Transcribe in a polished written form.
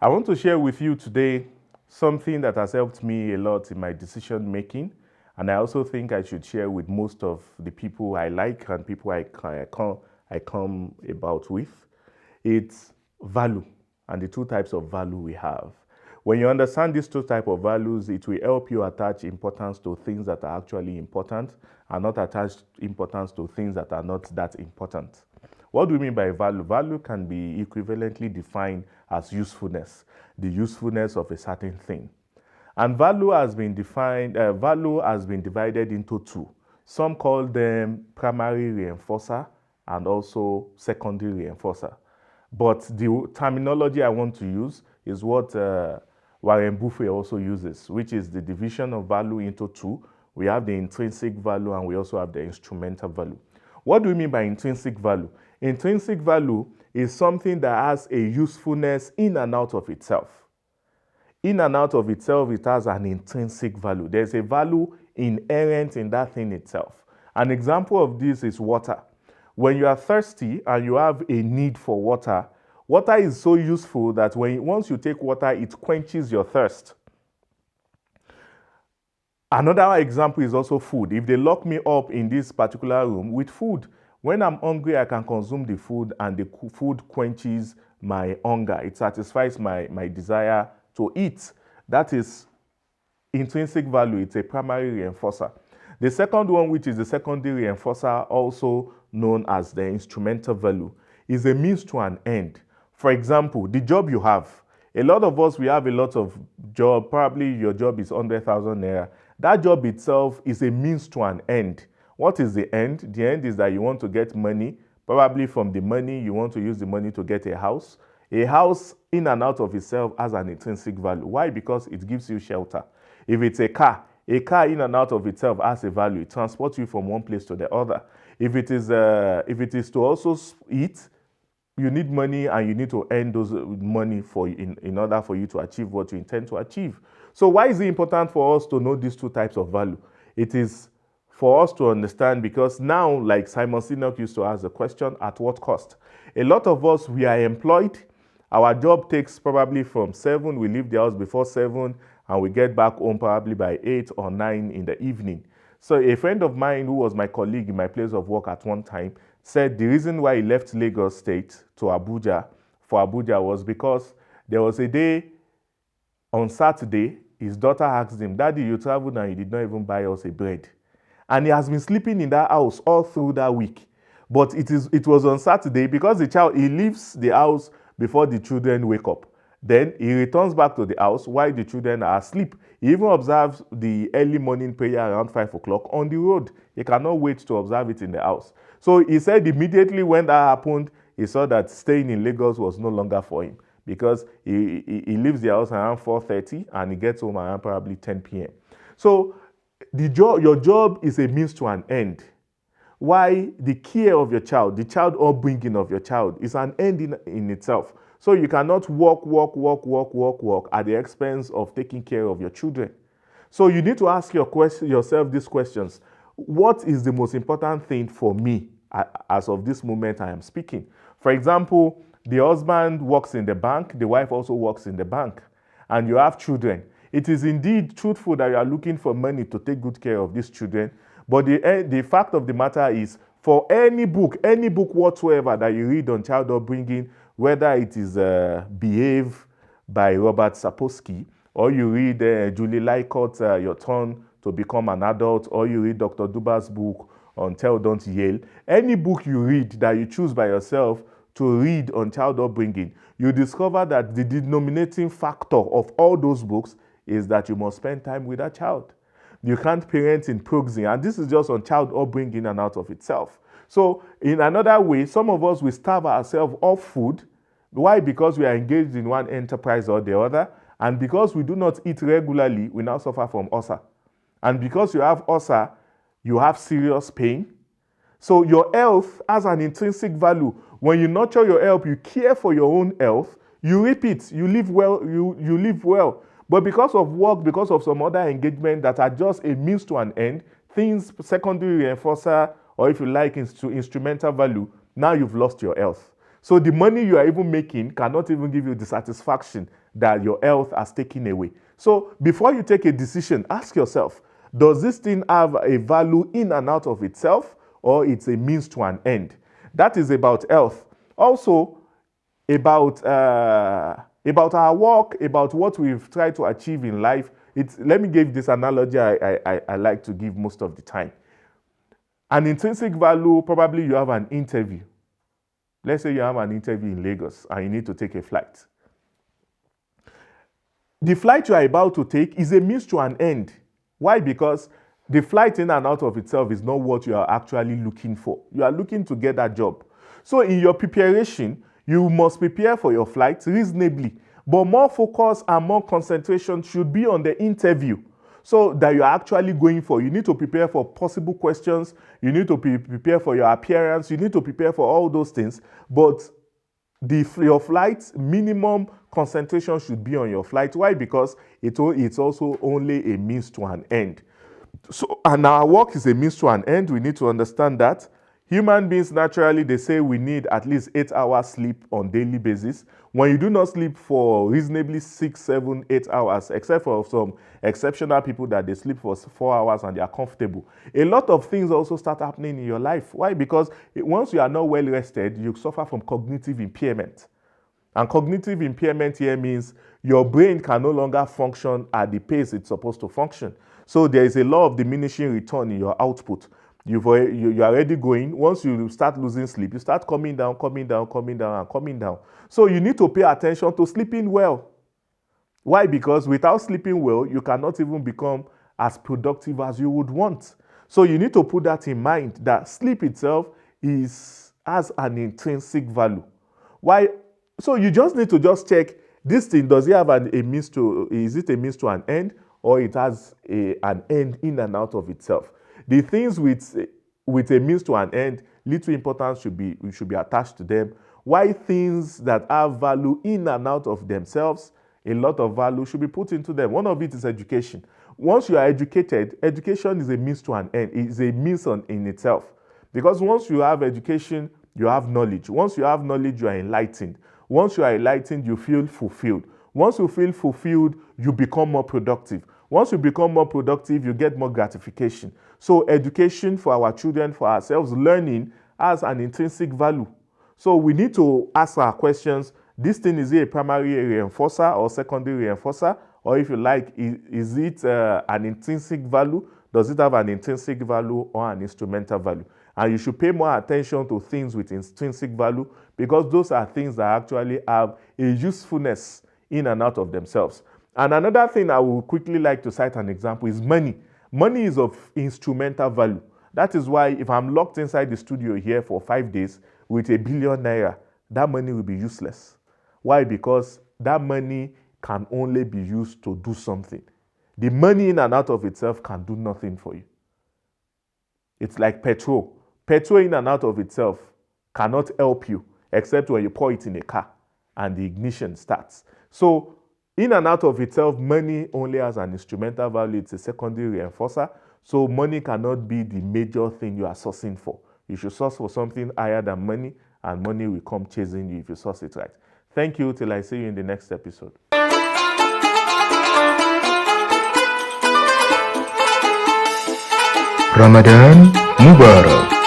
I want to share with you today something that has helped me a lot in my decision making, and I also think I should share with most of the people I like and people I come about with. It's value and the two types of value we have. When you understand these two types of values, it will help you attach importance to things that are actually important and not attach importance to things that are not that important. What do we mean by value? Value can be equivalently defined as usefulness, the usefulness of a certain thing. And value has been divided into two. Some call them primary reinforcer and also secondary reinforcer. But the terminology I want to use is what Warren Buffett also uses, which is the division of value into two. We have the intrinsic value and we also have the instrumental value. What do we mean by intrinsic value? Intrinsic value is something that has a usefulness in and out of itself. In and out of itself, it has an intrinsic value. There's a value inherent in that thing itself. An example of this is water. When you are thirsty and you have a need for water, water is so useful that once you take water, it quenches your thirst. Another example is also food. If they lock me up in this particular room with food, when I'm hungry, I can consume the food and the food quenches my hunger. It satisfies my desire to eat. That is intrinsic value. It's a primary reinforcer. The second one, which is the secondary reinforcer, also known as the instrumental value, is a means to an end. For example, the job you have. A lot of us, we have a lot of job. Probably your job is 100,000 naira. That job itself is a means to an end. What is the end? The end is that you want to get money. Probably from the money, you want to use the money to get a house. A house in and out of itself has an intrinsic value. Why? Because it gives you shelter. If it's a car in and out of itself has a value. It transports you from one place to the other. If it is to also eat, you need money and you need to earn those money in order for you to achieve what you intend to achieve. So why is it important for us to know these two types of value? It is for us to understand because now, like Simon Sinek used to ask the question, at what cost? A lot of us, we are employed. Our job takes probably from 7, we leave the house before 7, and we get back home probably by 8 or 9 in the evening. So a friend of mine who was my colleague in my place of work at one time said the reason why he left Lagos State to Abuja, was because there was a day on Saturday, his daughter asked him, "Daddy, you traveled and you did not even buy us a bread." And he has been sleeping in that house all through that week. But it was on Saturday because he leaves the house before the children wake up. Then he returns back to the house while the children are asleep. He even observes the early morning prayer around 5 o'clock on the road. He cannot wait to observe it in the house. So he said immediately when that happened, he saw that staying in Lagos was no longer for him because he leaves the house around 4:30 and he gets home around probably 10 p.m. So your job is a means to an end. Why? The care of your child, the child upbringing of your child is an end in itself. So you cannot work at the expense of taking care of your children. So you need to ask yourself these questions. What is the most important thing for me as of this moment I am speaking? For example, the husband works in the bank, the wife also works in the bank, and you have children. It is indeed truthful that you are looking for money to take good care of these children, but the fact of the matter is, for any book whatsoever that you read on child upbringing, whether it is Behave by Robert Sapolsky, or you read Julie Lycott's Your Turn to Become an Adult, or you read Dr. Duba's book on Tell, Don't Yell, any book you read that you choose by yourself to read on child upbringing, you discover that the denominating factor of all those books is that you must spend time with that child. You can't parent in proxy, and this is just on child upbringing and out of itself. So in another way, some of us will starve ourselves of food. Why? Because we are engaged in one enterprise or the other, and because we do not eat regularly, we now suffer from ulcer. And because you have ulcer, you have serious pain. So your health has an intrinsic value. When you nurture your health, you care for your own health, you reap it, you live well, you live well. But because of work, because of some other engagement that are just a means to an end, things, secondary reinforcer, or if you like, instrumental value, now you've lost your health. So the money you are even making cannot even give you the satisfaction that your health has taken away. So before you take a decision, ask yourself, does this thing have a value in and out of itself, or it's a means to an end? That is about health. Also, about our work, about what we've tried to achieve in life. Let me give this analogy I like to give most of the time. An intrinsic value, probably you have an interview. Let's say you have an interview in Lagos and you need to take a flight. The flight you are about to take is a means to an end. Why? Because the flight in and out of itself is not what you are actually looking for. You are looking to get that job. So in your preparation, you must prepare for your flight reasonably, but more focus and more concentration should be on the interview. So that you are actually going for. You need to prepare for possible questions. You need to prepare for your appearance. You need to prepare for all those things. But your flight, minimum concentration should be on your flight. Why? Because it's also only a means to an end. So, and our work is a means to an end. We need to understand that. Human beings, naturally, they say we need at least 8 hours sleep on daily basis. When you do not sleep for reasonably 6, 7, 8 hours, except for some exceptional people that they sleep for 4 hours and they are comfortable, a lot of things also start happening in your life. Why? Because once you are not well rested, you suffer from cognitive impairment. And cognitive impairment here means your brain can no longer function at the pace it's supposed to function. So there is a law of diminishing return in your output. You're already going. Once you start losing sleep, you start coming down. So you need to pay attention to sleeping well. Why? Because without sleeping well, you cannot even become as productive as you would want. So you need to put that in mind, that sleep itself has an intrinsic value. Why? So you just need to check this thing. Does it have is it a means to an end, or it has an end in and out of itself? The things with a means to an end, little importance should be attached to them. Why things that have value in and out of themselves, a lot of value should be put into them. One of it is education. Once you are educated, education is a means to an end. It is a means in itself. Because once you have education, you have knowledge. Once you have knowledge, you are enlightened. Once you are enlightened, you feel fulfilled. Once you feel fulfilled, you become more productive. Once you become more productive, you get more gratification. So education for our children, for ourselves, learning has an intrinsic value. So we need to ask our questions. This thing, is it a primary reinforcer or secondary reinforcer? Or if you like, is it an intrinsic value? Does it have an intrinsic value or an instrumental value? And you should pay more attention to things with intrinsic value, because those are things that actually have a usefulness in and out of themselves. And another thing I would quickly like to cite an example is money. Money is of instrumental value. That is why if I'm locked inside the studio here for 5 days with ₦1 billion, that money will be useless. Why? Because that money can only be used to do something. The money in and out of itself can do nothing for you. It's like petrol. Petrol in and out of itself cannot help you except when you pour it in a car and the ignition starts. So in and out of itself, money only has an instrumental value. It's a secondary reinforcer. So money cannot be the major thing you are sourcing for. You should source for something higher than money, and money will come chasing you if you source it right. Thank you till I see you in the next episode. Ramadan Mubarak.